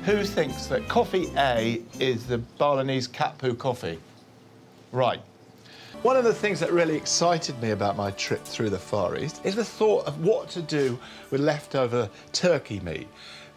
Who thinks that coffee A is the Balinese cat poo coffee? Right. One of the things that really excited me about my trip through the Far East is the thought of what to do with leftover turkey meat.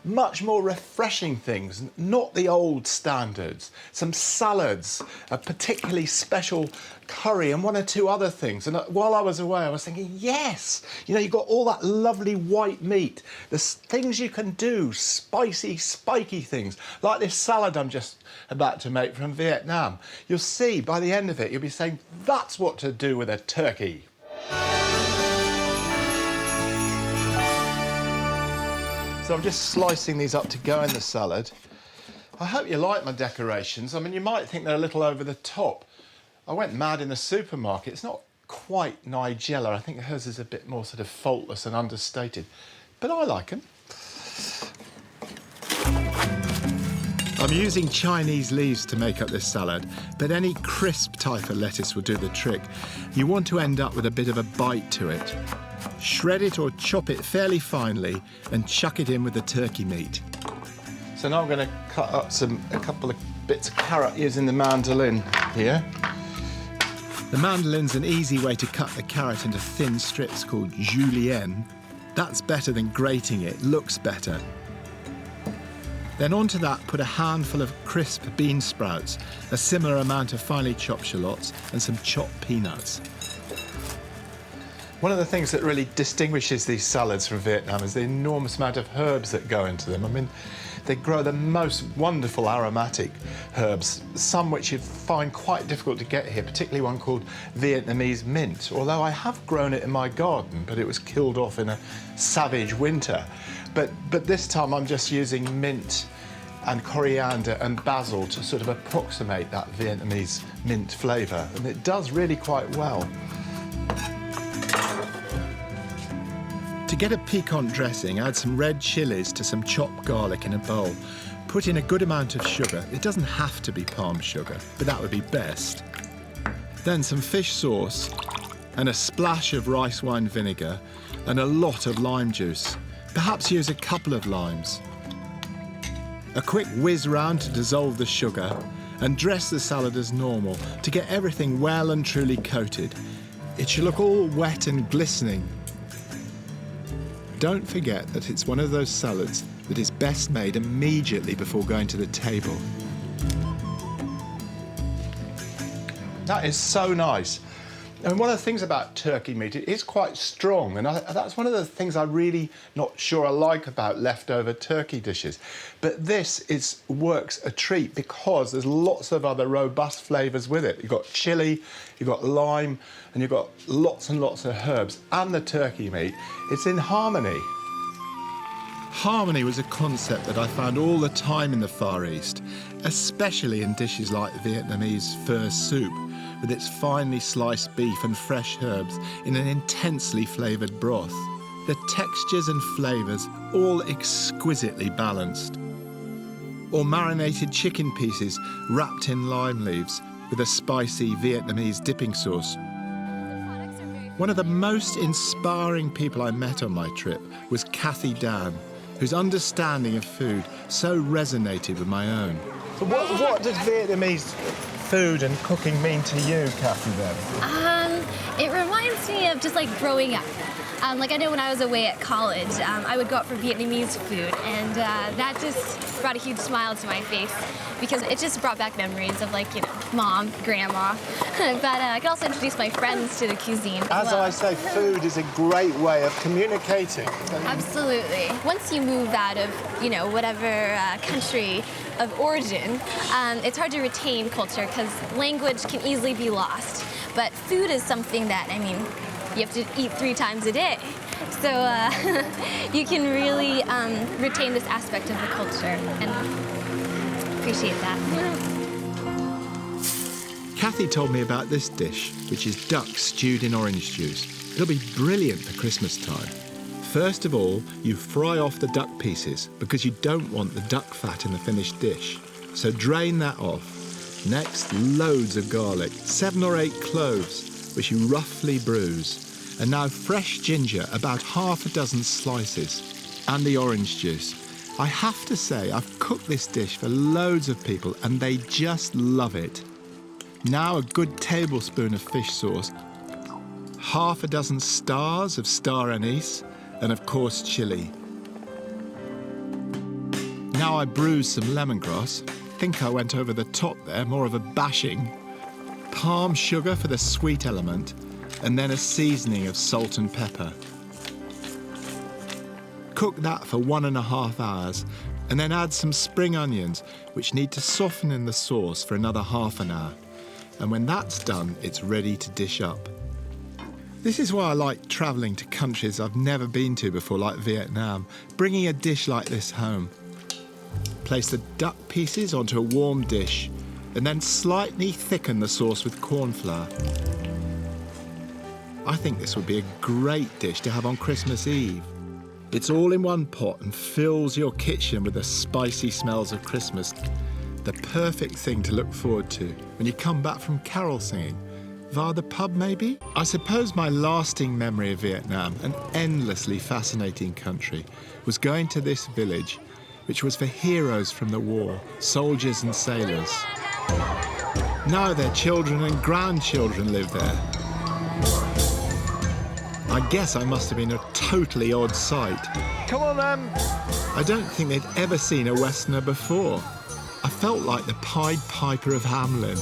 Much more refreshing things, not the old standards. Some salads, a particularly special curry and one or two other things. And while I was away, I was thinking, yes, you know, you've got all that lovely white meat. There's things you can do, spicy, spiky things, like this salad I'm just about to make from Vietnam. You'll see, by the end of it, you'll be saying, that's what to do with a turkey. So I'm just slicing these up to go in the salad. I hope you like my decorations. I mean, you might think they're a little over the top. I went mad in the supermarket. It's not quite Nigella. I think hers is a bit more sort of faultless and understated. But I like them. I'm using Chinese leaves to make up this salad, but any crisp type of lettuce will do the trick. You want to end up with a bit of a bite to it. Shred it or chop it fairly finely and chuck it in with the turkey meat. So now I'm going to cut up a couple of bits of carrot using the mandolin here. The mandolin's an easy way to cut the carrot into thin strips called julienne. That's better than grating it, looks better. Then onto that put a handful of crisp bean sprouts, a similar amount of finely chopped shallots and some chopped peanuts. One of the things that really distinguishes these salads from Vietnam is the enormous amount of herbs that go into them. I mean, they grow the most wonderful aromatic herbs, some which you find quite difficult to get here, particularly one called Vietnamese mint, although I have grown it in my garden, but it was killed off in a savage winter. But this time I'm just using mint and coriander and basil to sort of approximate that Vietnamese mint flavour, and it does really quite well. To get a piquant dressing, add some red chillies to some chopped garlic in a bowl. Put in a good amount of sugar. It doesn't have to be palm sugar, but that would be best. Then some fish sauce and a splash of rice wine vinegar and a lot of lime juice. Perhaps use a couple of limes. A quick whiz round to dissolve the sugar and dress the salad as normal to get everything well and truly coated. It should look all wet and glistening. Don't forget that it's one of those salads that is best made immediately before going to the table. That is so nice. And one of the things about turkey meat, it is quite strong, and that's one of the things I'm really not sure I like about leftover turkey dishes. But this works a treat because there's lots of other robust flavours with it. You've got chilli, you've got lime, and you've got lots and lots of herbs, and the turkey meat. It's in harmony. Harmony was a concept that I found all the time in the Far East, especially in dishes like Vietnamese pho soup, with its finely sliced beef and fresh herbs in an intensely flavoured broth. The textures and flavours all exquisitely balanced. Or marinated chicken pieces wrapped in lime leaves with a spicy Vietnamese dipping sauce. One of the most inspiring people I met on my trip was Kathy Dan, whose understanding of food so resonated with my own. So what does Vietnamese food and cooking mean to you, Kathy, then? It reminds me of just like growing up. Like I know when I was away at college, I would go out for Vietnamese food, and that just brought a huge smile to my face because it just brought back memories of, like, you know, mom, grandma. But I could also introduce my friends to the cuisine as well. I say, food is a great way of communicating. Absolutely. Once you move out of, you know, whatever country of origin, it's hard to retain culture because language can easily be lost. But food is something that, I mean, you have to eat 3 times a day. So you can really retain this aspect of the culture and appreciate that. Kathy told me about this dish, which is duck stewed in orange juice. It'll be brilliant for Christmas time. First of all, you fry off the duck pieces because you don't want the duck fat in the finished dish. So drain that off. Next, loads of garlic, 7 or 8 cloves, which you roughly bruise. And now fresh ginger, about half a dozen slices, and the orange juice. I have to say, I've cooked this dish for loads of people and they just love it. Now a good tablespoon of fish sauce, half a dozen stars of star anise, and of course chilli. Now I bruise some lemongrass. Think I went over the top there, more of a bashing. Palm sugar for the sweet element, and then a seasoning of salt and pepper. Cook that for 1.5 hours, and then add some spring onions, which need to soften in the sauce for another half an hour. And when that's done, it's ready to dish up. This is why I like travelling to countries I've never been to before, like Vietnam, bringing a dish like this home. Place the duck pieces onto a warm dish, and then slightly thicken the sauce with corn flour. I think this would be a great dish to have on Christmas Eve. It's all in one pot and fills your kitchen with the spicy smells of Christmas. The perfect thing to look forward to when you come back from carol singing. Via the pub, maybe? I suppose my lasting memory of Vietnam, an endlessly fascinating country, was going to this village, which was for heroes from the war, soldiers and sailors. Now their children and grandchildren live there. I guess I must have been a totally odd sight. Come on, then. I don't think they'd ever seen a Westerner before. I felt like the Pied Piper of Hamelin.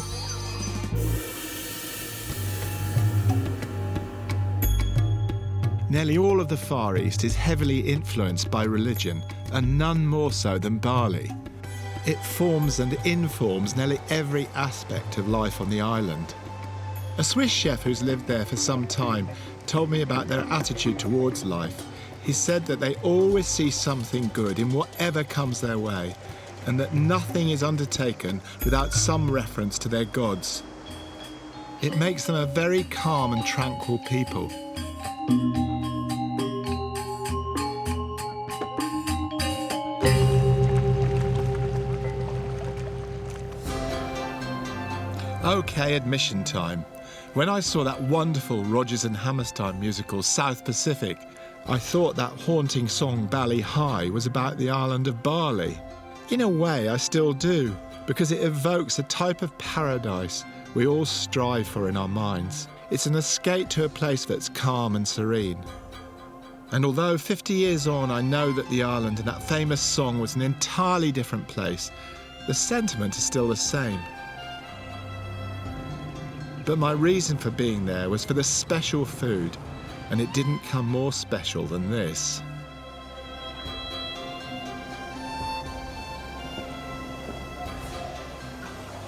Nearly all of the Far East is heavily influenced by religion, and none more so than Bali. It forms and informs nearly every aspect of life on the island. A Swiss chef who's lived there for some time told me about their attitude towards life. He said that they always see something good in whatever comes their way, and that nothing is undertaken without some reference to their gods. It makes them a very calm and tranquil people. OK, admission time. When I saw that wonderful Rodgers and Hammerstein musical, South Pacific, I thought that haunting song Bali High was about the island of Bali. In a way, I still do, because it evokes a type of paradise we all strive for in our minds. It's an escape to a place that's calm and serene. And although 50 years on I know that the island and that famous song was an entirely different place, the sentiment is still the same. But my reason for being there was for the special food, and it didn't come more special than this.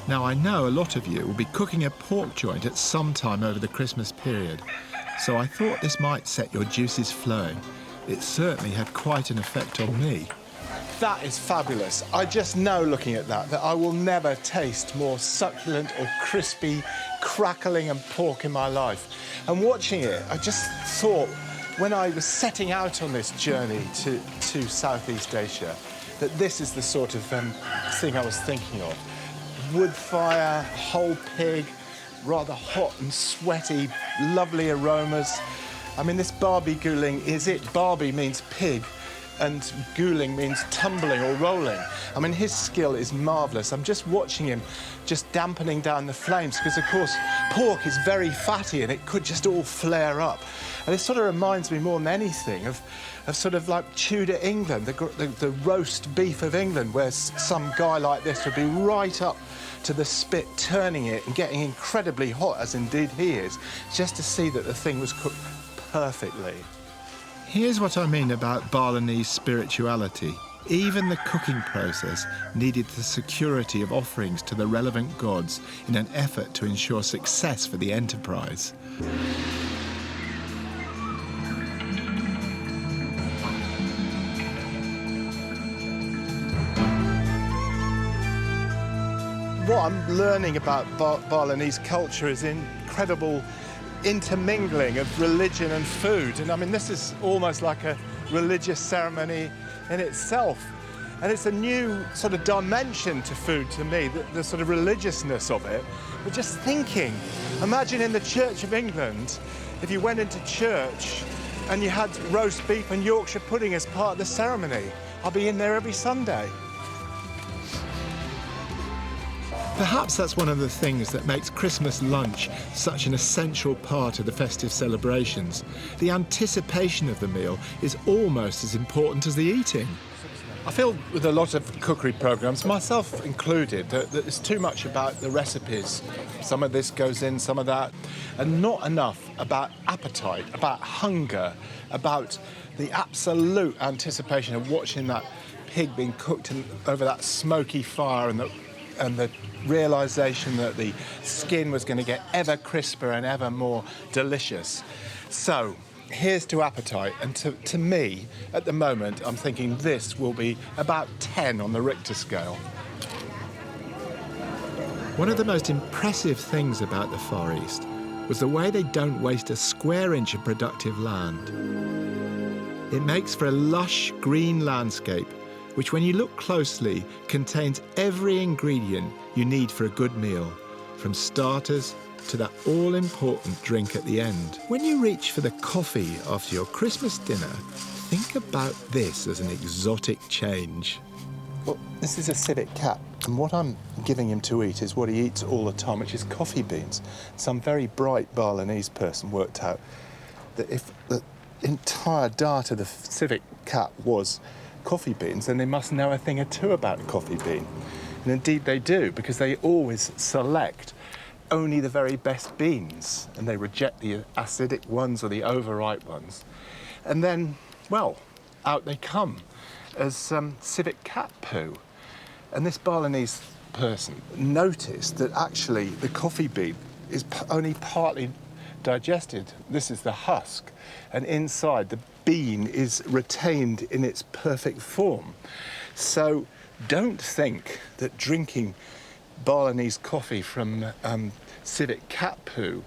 Now, I know a lot of you will be cooking a pork joint at some time over the Christmas period, so I thought this might set your juices flowing. It certainly had quite an effect on me. That is fabulous. I just know, looking at that I will never taste more succulent or crispy, crackling and pork in my life. And watching it, I just thought, when I was setting out on this journey to Southeast Asia, that this is the sort of thing I was thinking of. Wood fire, whole pig, rather hot and sweaty, lovely aromas. I mean, this Barbie guling is it. Barbie means pig, and guling means tumbling or rolling. I mean, his skill is marvellous. I'm just watching him just dampening down the flames, because, of course, pork is very fatty and it could just all flare up. And it sort of reminds me more than anything of sort of like Tudor England, the roast beef of England, where some guy like this would be right up to the spit, turning it and getting incredibly hot, as indeed he is, just to see that the thing was cooked perfectly. Here's what I mean about Balinese spirituality. Even the cooking process needed the security of offerings to the relevant gods in an effort to ensure success for the enterprise. What I'm learning about Balinese culture is incredible intermingling of religion and food. And I mean, this is almost like a religious ceremony in itself. And it's a new sort of dimension to food to me, the sort of religiousness of it. But just thinking, imagine in the Church of England, if you went into church and you had roast beef and Yorkshire pudding as part of the ceremony. I'll be in there every Sunday. Perhaps that's one of the things that makes Christmas lunch such an essential part of the festive celebrations. The anticipation of the meal is almost as important as the eating. I feel with a lot of cookery programmes, myself included, that it's too much about the recipes. Some of this goes in, some of that, and not enough about appetite, about hunger, about the absolute anticipation of watching that pig being cooked over that smoky fire and the realisation that the skin was going to get ever crisper and ever more delicious. So, here's to appetite, and to me, at the moment, I'm thinking this will be about 10 on the Richter scale. One of the most impressive things about the Far East was the way they don't waste a square inch of productive land. It makes for a lush green landscape which, when you look closely, contains every ingredient you need for a good meal, from starters to that all-important drink at the end. When you reach for the coffee after your Christmas dinner, think about this as an exotic change. Well, this is a civet cat, and what I'm giving him to eat is what he eats all the time, which is coffee beans. Some very bright Balinese person worked out that if the entire diet of the civet cat was coffee beans, then they must know a thing or two about a coffee bean. And indeed they do, because they always select only the very best beans, and they reject the acidic ones or the overripe ones. And then, well, out they come as civet cat poo. And this Balinese person noticed that actually the coffee bean is only partly digested. This is the husk, and inside the bean is retained in its perfect form. So don't think that drinking Balinese coffee from civet cat poo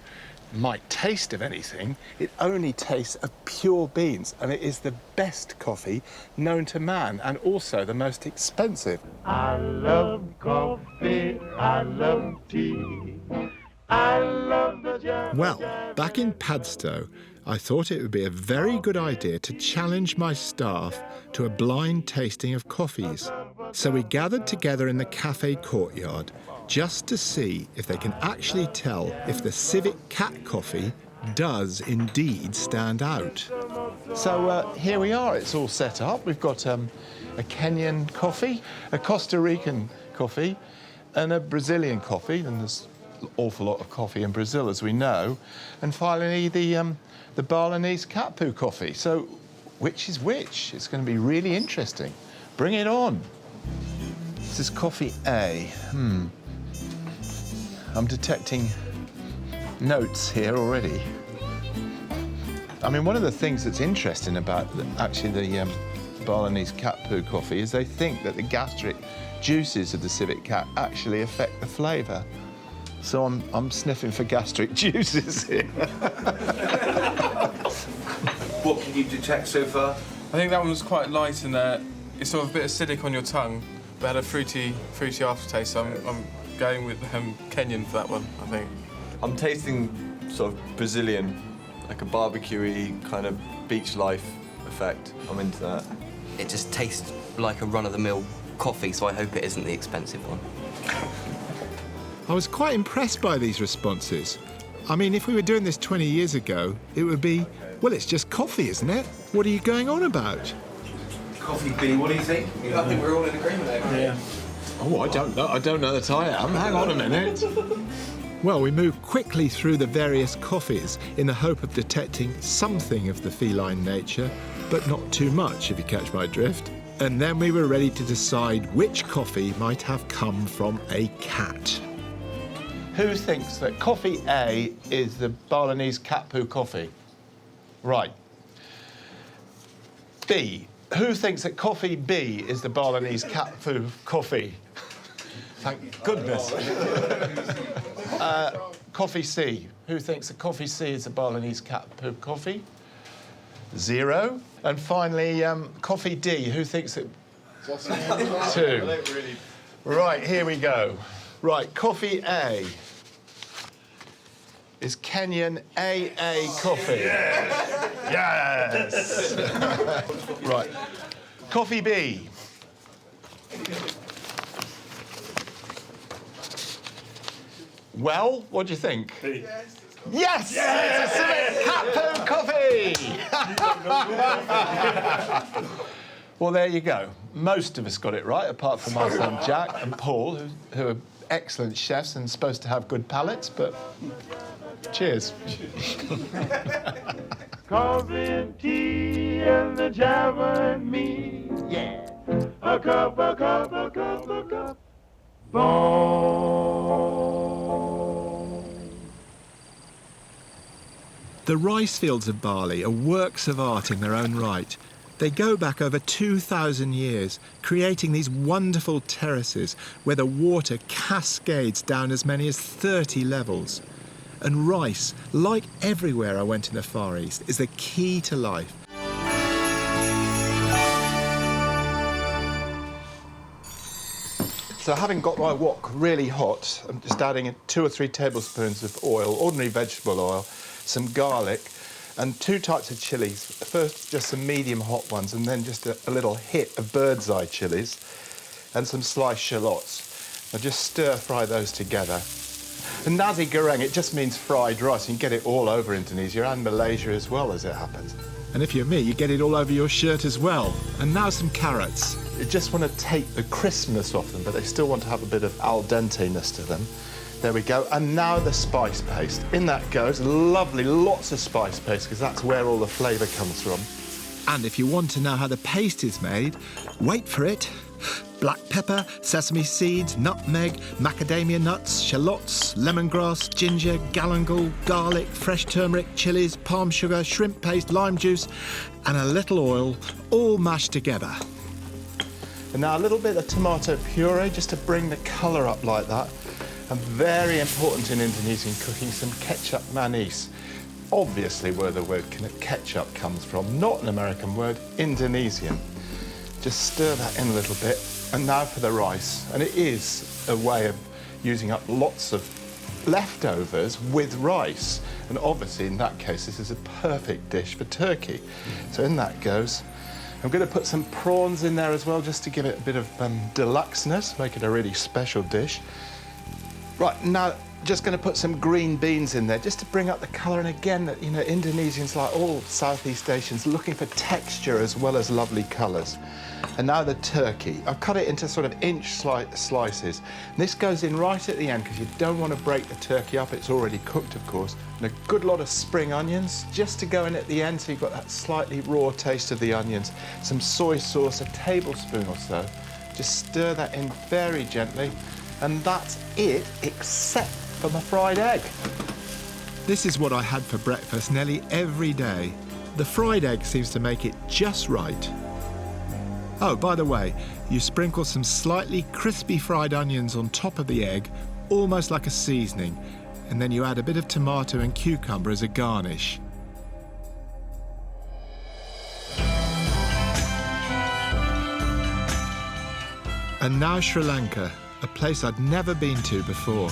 might taste of anything. It only tastes of pure beans, and it is the best coffee known to man, and also the most expensive. I love coffee, I love tea, I love the jam. Well, back in Padstow, I thought it would be a very good idea to challenge my staff to a blind tasting of coffees. So we gathered together in the cafe courtyard just to see if they can actually tell if the civet cat coffee does indeed stand out. So here we are, it's all set up. We've got a Kenyan coffee, a Costa Rican coffee, and a Brazilian coffee, and there's an awful lot of coffee in Brazil, as we know. And finally, the Balinese cat poo coffee. So which is which? It's going to be really interesting. Bring it on. This is coffee A. I'm detecting notes here already. I mean, one of the things that's interesting about the Balinese cat poo coffee is they think that the gastric juices of the civet cat actually affect the flavour. So I'm sniffing for gastric juices here. What can you detect so far? I think that one was quite light and it's sort of a bit acidic on your tongue, but had a fruity aftertaste. So I'm going with Kenyan for that one, I think. I'm tasting sort of Brazilian, like a barbecue-y kind of beach life effect. I'm into that. It just tastes like a run-of-the-mill coffee, so I hope it isn't the expensive one. I was quite impressed by these responses. I mean, if we were doing this 20 years ago, it would be, well, it's just coffee, isn't it? What are you going on about? Coffee B, what do you think? I think we're all in agreement there. Yeah. Oh, I don't know that I am. Hang on a minute. Well, we moved quickly through the various coffees in the hope of detecting something of the feline nature, but not too much, if you catch my drift. And then we were ready to decide which coffee might have come from a cat. Who thinks that coffee A is the Balinese cat poo coffee? Right. B. Who thinks that coffee B is the Balinese cat poo coffee? Thank goodness. Coffee C. Who thinks that coffee C is the Balinese cat poo coffee? 0. And finally, coffee D. Who thinks it? 2. Right, here we go. Right, coffee A is Kenyan AA coffee. Yes! Right. Coffee B. Well, what do you think? Yes! It's a civic cat food coffee! Well, there you go. Most of us got it right, apart from my son Jack and Paul, who are excellent chefs and supposed to have good palates, but cheers. Coffee and tea and the Java and me. Yeah. A cup, a cup, a cup, a cup. Boom. The rice fields of Bali are works of art in their own right. They go back over 2,000 years, creating these wonderful terraces where the water cascades down as many as 30 levels. And rice, like everywhere I went in the Far East, is the key to life. So having got my wok really hot, I'm just adding 2 or 3 tablespoons of oil, ordinary vegetable oil, some garlic, and 2 types of chilies. First, just some medium hot ones, and then just a little hit of bird's eye chilies, and some sliced shallots. Now just stir fry those together. And nasi goreng, it just means fried rice. You can get it all over Indonesia and Malaysia as well, as it happens. And if you're me, you get it all over your shirt as well. And now some carrots. You just want to take the crispness off them, but they still want to have a bit of al dente-ness to them. There we go. And now the spice paste. In that goes lovely, lots of spice paste, because that's where all the flavour comes from. And if you want to know how the paste is made, wait for it. Black pepper, sesame seeds, nutmeg, macadamia nuts, shallots, lemongrass, ginger, galangal, garlic, fresh turmeric, chilies, palm sugar, shrimp paste, lime juice, and a little oil, all mashed together. And now a little bit of tomato puree, just to bring the colour up like that. And very important in Indonesian cooking, some ketchup manis. Obviously where the word ketchup comes from, not an American word, Indonesian. Just stir that in a little bit. And now for the rice. And it is a way of using up lots of leftovers with rice. And obviously, in that case, this is a perfect dish for turkey. So in that goes. I'm going to put some prawns in there as well, just to give it a bit of deluxeness, make it a really special dish. Right, now, just going to put some green beans in there, just to bring up the colour. And again, you know, Indonesians, like all Southeast Asians, looking for texture as well as lovely colours. And now the turkey. I've cut it into sort of inch slices. And this goes in right at the end, because you don't want to break the turkey up. It's already cooked, of course. And a good lot of spring onions, just to go in at the end, so you've got that slightly raw taste of the onions. Some soy sauce, a tablespoon or so. Just stir that in very gently. And that's it, except for the fried egg. This is what I had for breakfast nearly every day. The fried egg seems to make it just right. Oh, by the way, you sprinkle some slightly crispy fried onions on top of the egg, almost like a seasoning, and then you add a bit of tomato and cucumber as a garnish. And now Sri Lanka, a place I'd never been to before.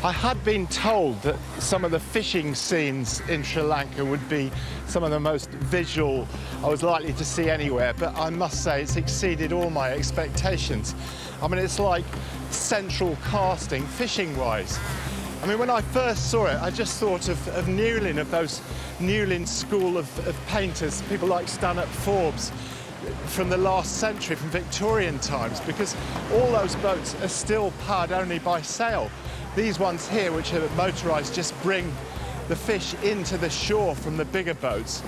I had been told that some of the fishing scenes in Sri Lanka would be some of the most visual I was likely to see anywhere, but I must say it's exceeded all my expectations. I mean, it's like central casting, fishing-wise. I mean, when I first saw it, I just thought of Newlyn, of those Newlyn school of painters, people like Stanhope Forbes from the last century, from Victorian times, because all those boats are still powered only by sail. These ones here, which are motorised, just bring the fish into the shore from the bigger boats.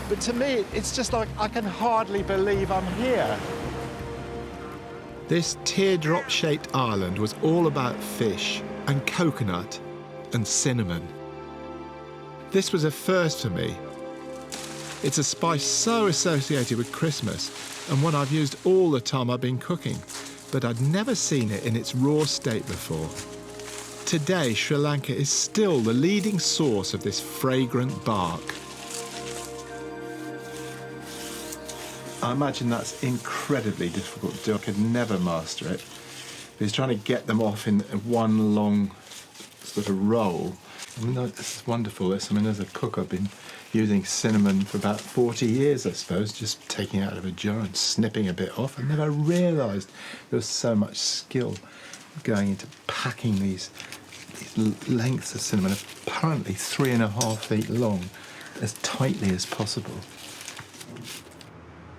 But to me, it's just like I can hardly believe I'm here. This teardrop-shaped island was all about fish and coconut and cinnamon. This was a first for me. It's a spice so associated with Christmas, and one I've used all the time I've been cooking, but I'd never seen it in its raw state before. Today, Sri Lanka is still the leading source of this fragrant bark. I imagine that's incredibly difficult to do. I could never master it, He's trying to get them off in one long sort of roll. I mean, this is wonderful. As a cook, I've been using cinnamon for about 40 years, I suppose, just taking it out of a jar and snipping a bit off. I never realised there was so much skill going into packing these lengths of cinnamon, apparently 3.5 feet long, as tightly as possible.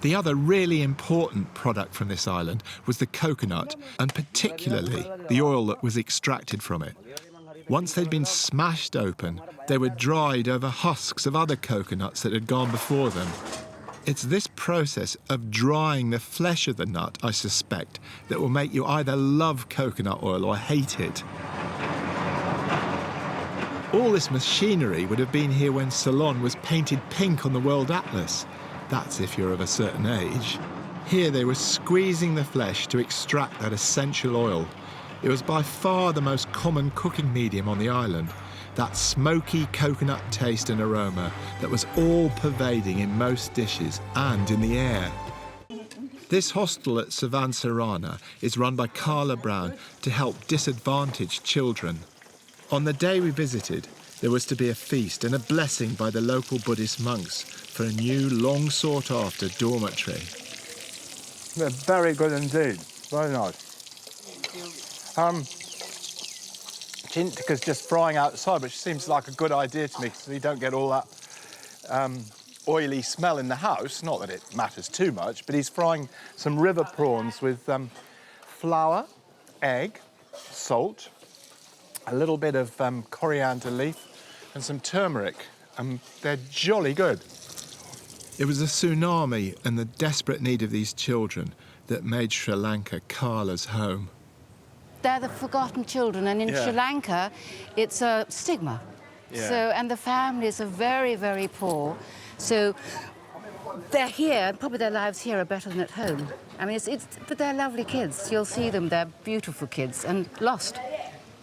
The other really important product from this island was the coconut, and particularly the oil that was extracted from it. Once they'd been smashed open, they were dried over husks of other coconuts that had gone before them. It's this process of drying the flesh of the nut, I suspect, that will make you either love coconut oil or hate it. All this machinery would have been here when Ceylon was painted pink on the World Atlas. That's if you're of a certain age. Here they were squeezing the flesh to extract that essential oil. It was by far the most common cooking medium on the island, that smoky coconut taste and aroma that was all-pervading in most dishes and in the air. This hostel at Savansarana is run by Carla Brown to help disadvantaged children. On the day we visited, there was to be a feast and a blessing by the local Buddhist monks for a new, long-sought-after dormitory. They're very good indeed. Very nice. Chintika's just frying outside, which seems like a good idea to me, because you don't get all that oily smell in the house. Not that it matters too much, but he's frying some river prawns with flour, egg, salt, a little bit of coriander leaf and some turmeric. They're jolly good. It was a tsunami and the desperate need of these children that made Sri Lanka Carla's home. They're the forgotten children, and in Sri Lanka, it's a stigma. Yeah. So, and the families are very, very poor. So they're here, and probably their lives here are better than at home. I mean, but they're lovely kids. You'll see them, they're beautiful kids, and lost.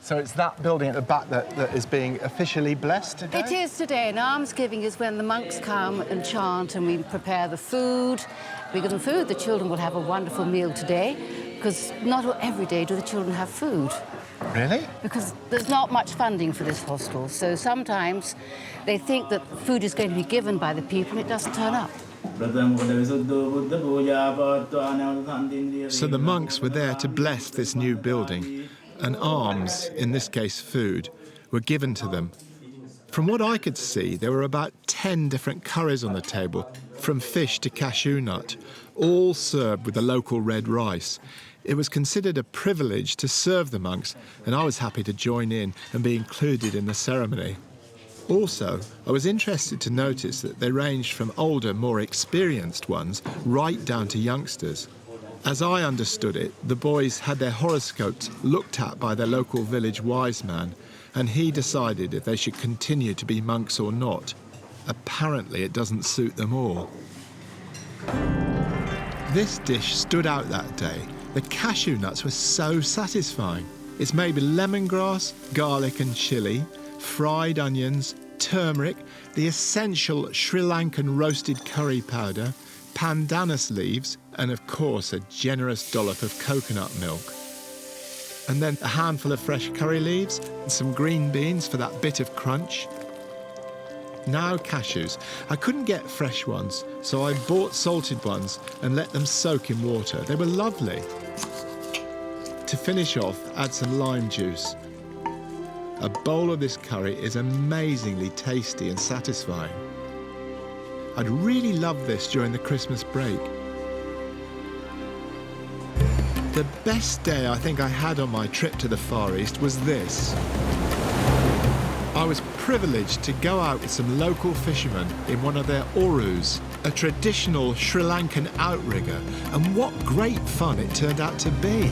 So it's that building at the back that is being officially blessed today? It is today, and almsgiving is when the monks come and chant, and we prepare the food. We give them food. The children will have a wonderful meal today, because not every day do the children have food. Really? Because there's not much funding for this hostel, so sometimes they think that food is going to be given by the people and it doesn't turn up. So the monks were there to bless this new building, and alms, in this case food, were given to them. From what I could see, there were about 10 different curries on the table, from fish to cashew nut, all served with the local red rice. It was considered a privilege to serve the monks, and I was happy to join in and be included in the ceremony. Also, I was interested to notice that they ranged from older, more experienced ones right down to youngsters. As I understood it, the boys had their horoscopes looked at by their local village wise man, and he decided if they should continue to be monks or not. Apparently it doesn't suit them all. This dish stood out that day. The cashew nuts were so satisfying. It's made with lemongrass, garlic and chilli, fried onions, turmeric, the essential Sri Lankan roasted curry powder, pandanus leaves, and of course a generous dollop of coconut milk. And then a handful of fresh curry leaves and some green beans for that bit of crunch. Now cashews. I couldn't get fresh ones, so I bought salted ones and let them soak in water. They were lovely. To finish off, add some lime juice. A bowl of this curry is amazingly tasty and satisfying. I'd really love this during the Christmas break. The best day I think I had on my trip to the Far East was this. I was privileged to go out with some local fishermen in one of their orus, a traditional Sri Lankan outrigger, and what great fun it turned out to be.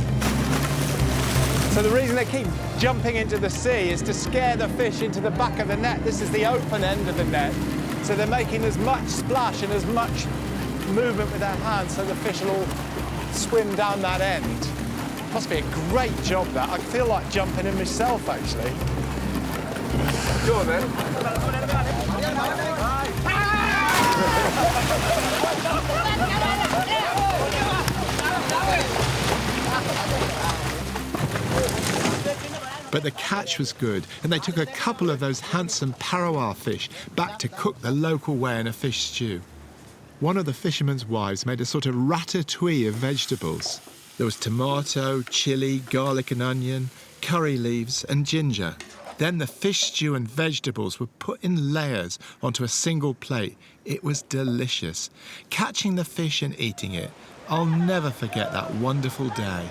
So the reason they keep jumping into the sea is to scare the fish into the back of the net. This is the open end of the net. So they're making as much splash and as much movement with their hands so the fish will all swim down that end. Must be a great job, that. I feel like jumping in myself, actually. Go on, then. But the catch was good, and they took a couple of those handsome parawa fish back to cook the local way in a fish stew. One of the fishermen's wives made a sort of ratatouille of vegetables. There was tomato, chilli, garlic and onion, curry leaves and ginger. Then the fish stew and vegetables were put in layers onto a single plate. It was delicious. Catching the fish and eating it, I'll never forget that wonderful day.